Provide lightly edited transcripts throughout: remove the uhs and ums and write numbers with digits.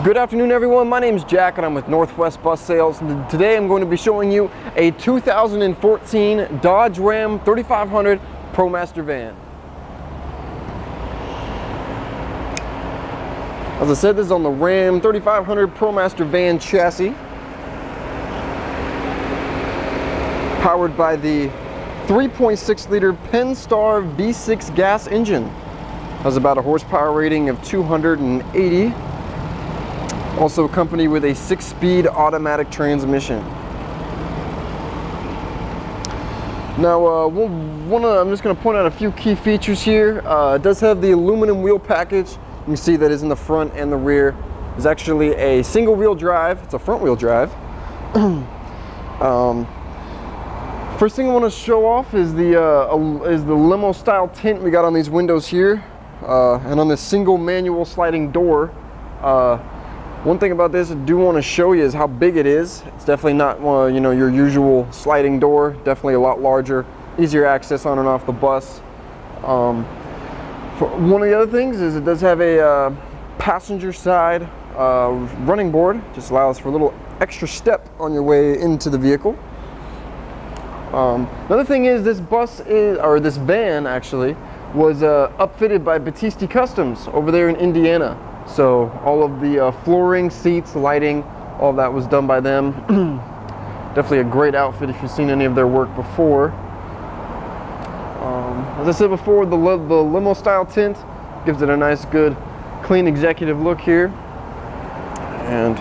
Good afternoon, everyone. My name is Jack and I'm with Northwest Bus Sales. And today I'm going to be showing you a 2014 Dodge Ram 3500 Promaster van. As I said, this is on the Ram 3500 Promaster van chassis, powered by the 3.6 liter Penstar V6 gas engine. Has about a horsepower rating of 280. Also accompanied with a 6-speed automatic transmission. Now, I'm just going to point out a few key features here. It does have the aluminum wheel package. You can see that is in the front and the rear. It's actually a single-wheel drive. It's a front-wheel drive. First thing I want to show off is the limo-style tint we got on these windows here, and on this single manual sliding door. One thing about this I do want to show you is how big it is. It's definitely not your usual sliding door. Definitely a lot larger, easier access on and off the bus. One of the other things is it does have a passenger side running board. Just allows for a little extra step on your way into the vehicle. Another thing is this this van actually was upfitted by Battisti Customs over there in Indiana. So all of the flooring, seats, lighting, all of that was done by them. Definitely a great outfit if you've seen any of their work before. As I said before, the limo style tint gives it a nice, good, clean executive look here. And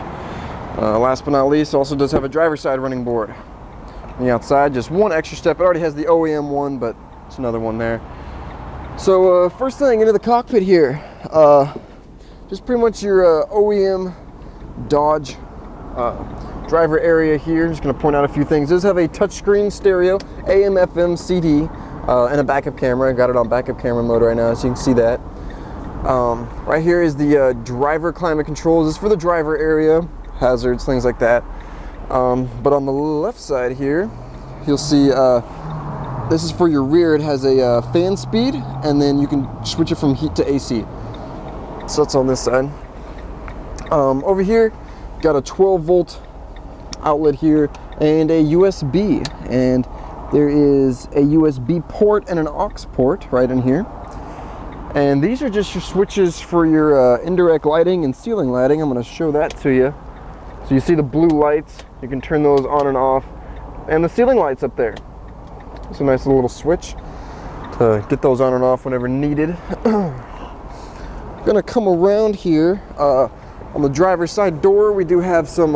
last but not least, also does have a driver's side running board. On the outside, just one extra step. It already has the OEM one, but it's another one there. So first thing, into the cockpit here. Just pretty much your OEM Dodge driver area here. Just going to point out a few things. It does have a touchscreen stereo, AM, FM, CD, and a backup camera. I got it on backup camera mode right now, so you can see that. Right here is the driver climate controls. This is for the driver area, hazards, things like that. But on the left side here, you'll see this is for your rear. It has a fan speed, and then you can switch it from heat to AC. So that's on this side. Over here, got a 12-volt outlet here and a USB. And there is a USB port and an aux port right in here. And these are just your switches for your indirect lighting and ceiling lighting. I'm going to show that to you. So you see the blue lights. You can turn those on and off. And the ceiling lights up there. It's a nice little switch to get those on and off whenever needed. Gonna come around here on the driver's side door. We do have some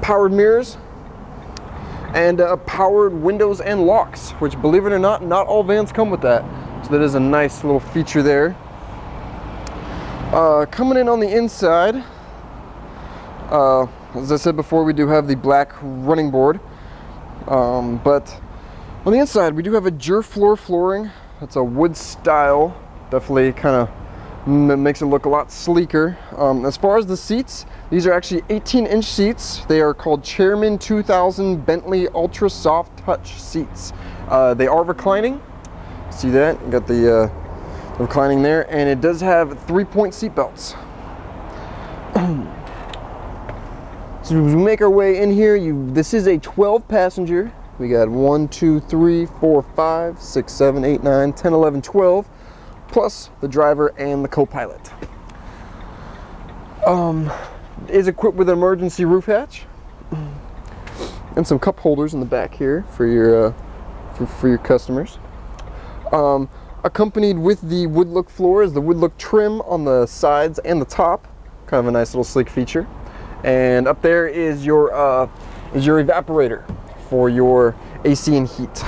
powered mirrors and powered windows and locks, which, believe it or not all vans come with that. So that is a nice little feature there. Coming in on the inside, as I said before, we do have the black running board, but on the inside we do have a Durafloor flooring. It's a wood style, definitely kind of makes it look a lot sleeker. As far as the seats, these are actually 18-inch seats. They are called Chairmen 2000 Bentley Ultra Soft Touch seats. They are reclining. See that? You got the reclining there, and it does have 3-point seat belts. So as we make our way in here, this is a 12-passenger. We got 1, 2, 3, 4, 5, 6, 7, 8, 9, 10, 11, 12. Plus the driver and the co-pilot. Is equipped with an emergency roof hatch and some cup holders in the back here for your customers. Accompanied with the wood look floor is the wood look trim on the sides and the top. Kind of a nice little sleek feature. And up there is your evaporator for your AC and heat.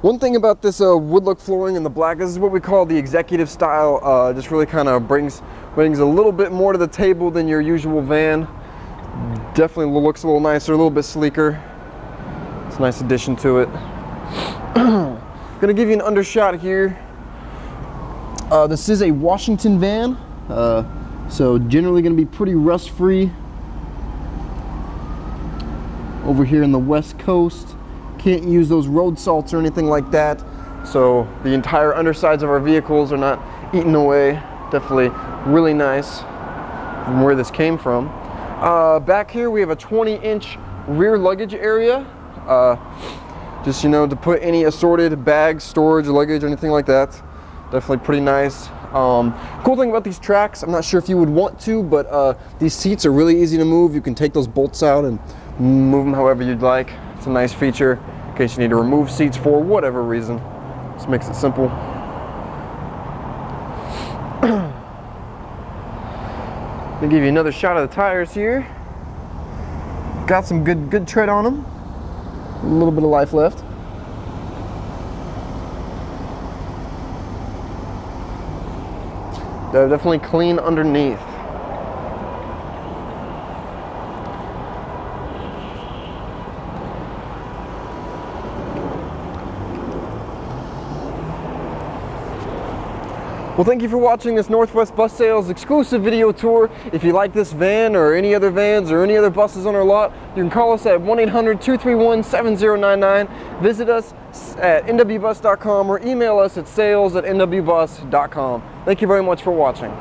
One thing about this wood look flooring in the black, this is what we call the executive style. Just really kind of brings a little bit more to the table than your usual van. Definitely looks a little nicer, a little bit sleeker. It's a nice addition to it. Gonna give you an undershot here. This is a Washington van, so generally gonna be pretty rust free. Over here in the West Coast, can't use those road salts or anything like that, so the entire undersides of our vehicles are not eaten away. Definitely really nice from where this came from. Back here we have a 20-inch rear luggage area. Just, you know, to put any assorted bags, storage, luggage, anything like that. Definitely pretty nice. Cool thing about these tracks, I'm not sure if you would want to, but these seats are really easy to move. You can take those bolts out and move them however you'd like. It's a nice feature in case you need to remove seats for whatever reason. Just makes it simple. Let me give you another shot of the tires here. Got some good tread on them. A little bit of life left. They're definitely clean underneath. Well, thank you for watching this Northwest Bus Sales exclusive video tour. If you like this van or any other vans or any other buses on our lot, you can call us at 1-800-231-7099. Visit us at nwbus.com or email us at sales@nwbus.com. Thank you very much for watching.